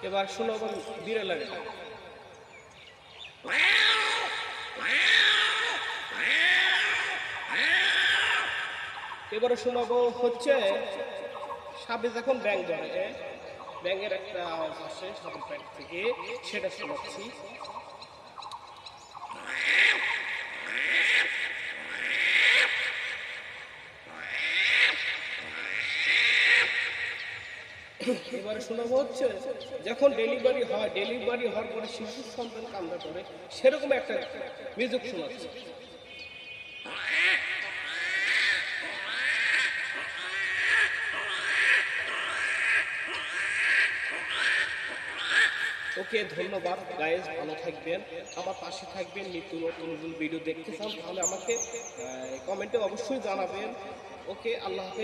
এবার শোনাবো বিড়ালের গান। এবারে শোনাবো হচ্ছে সাপে যখন ব্যাঙ ধরে, ব্যাঙের একটা আওয়াজ আসে সাপের পেট থেকে, সেটা শোনাচ্ছি। এবারে শোনাবো হচ্ছে যখন ডেলিভারি হয়, ডেলিভারি হওয়ার পরে শিশু সন্তান কান্না করে, সেরকম একটা মিউজিক শোনাচ্ছে। ওকে, ধন্যবাদ গাইজ, ভালো থাকবেন, আমার পাশে থাকবেন। নিত্য নতুন নতুন ভিডিও দেখতে চান তাহলে আমাকে কমেন্টে অবশ্যই জানাবেন। ওকে, আল্লাহ হাফেজ।